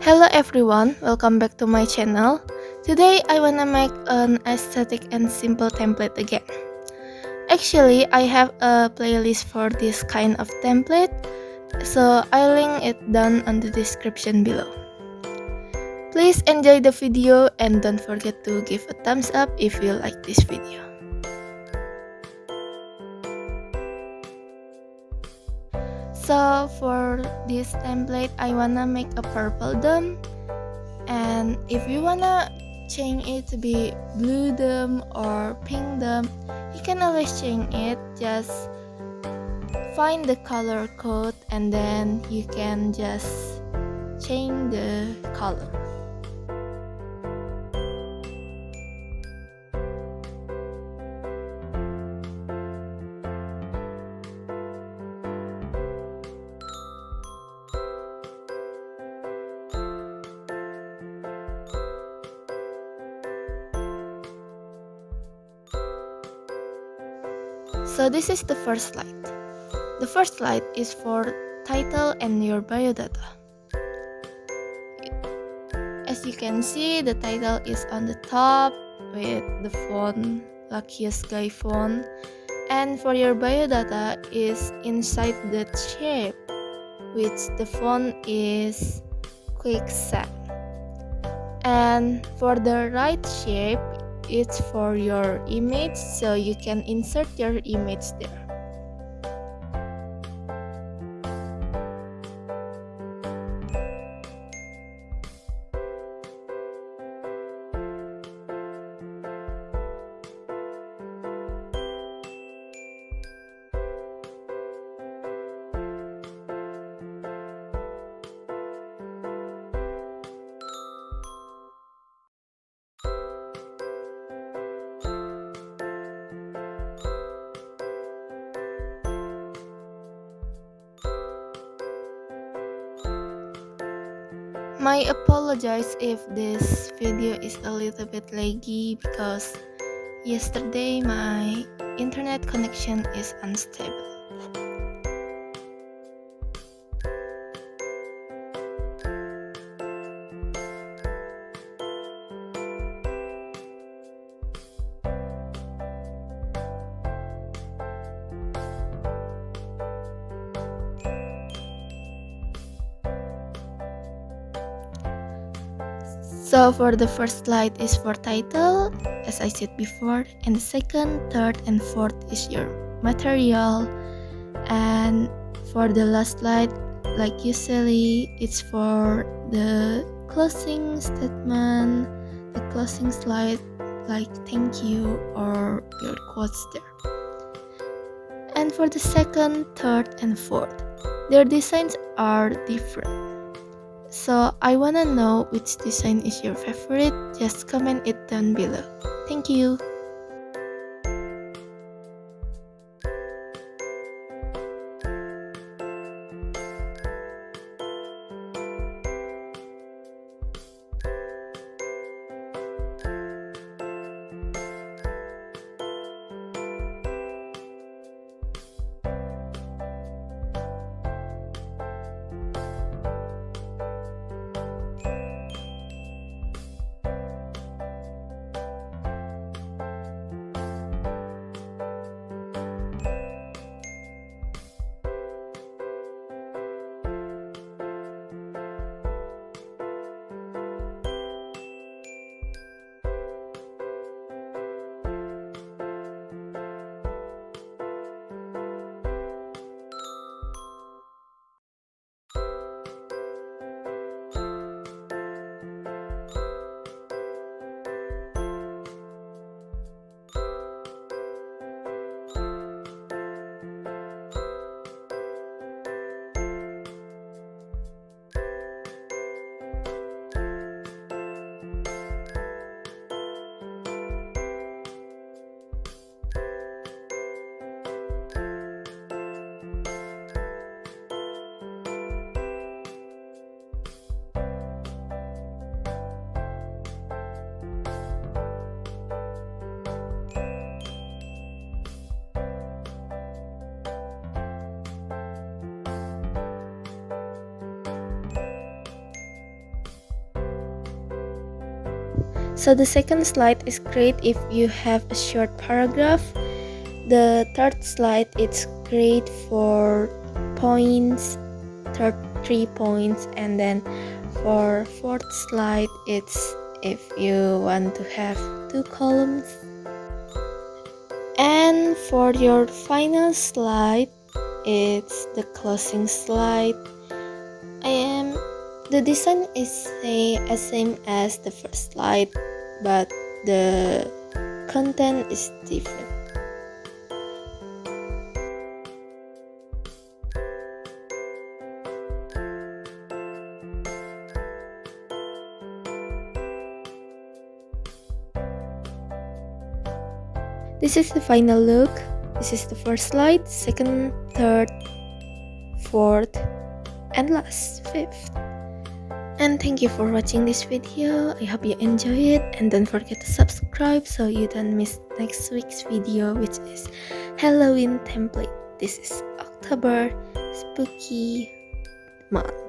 Hello everyone, welcome back to my channel. Today I wanna make an aesthetic and simple template again. Actually, I have a playlist for this kind of template, so I'll link it down on the description below. Please enjoy the video and don't forget to give a thumbs up if you like this video. So for this template, I wanna make a purple dome, and if you wanna change it to be blue dome or pink dome, you can always change it. Just find the color code and then you can just change the color. So this is the first slide. The first slide is for title and your biodata. As you can see, the title is on the top with the font Luckiest Guy font, and for your biodata is inside the shape, which the font is Quicksand. And for the right shape, it's for your image, so you can insert your image there. My apologies if this video is a little bit laggy because yesterday my internet connection is unstable. So for the first slide is for title, as I said before, and the second, third, and fourth is your material. And for the last slide, like usually, it's for the closing statement, the closing slide, like thank you or your quotes there. And for the second, third, and fourth, their designs are different. So I wanna know which design is your favorite. Just comment it down below. Thank you. So the second slide is great if you have a short paragraph. The third slide it's great for points, 3 points, and then for fourth slide it's if you want to have 2 columns. And for your final slide, it's the closing slide. The design is same as the first slide, but the content is different. This is the final look. This is the first slide, second, third, fourth, and last, fifth. And thank you for watching this video. I hope you enjoy it, and don't forget to subscribe so you don't miss next week's video, which is Halloween template. This is October spooky month.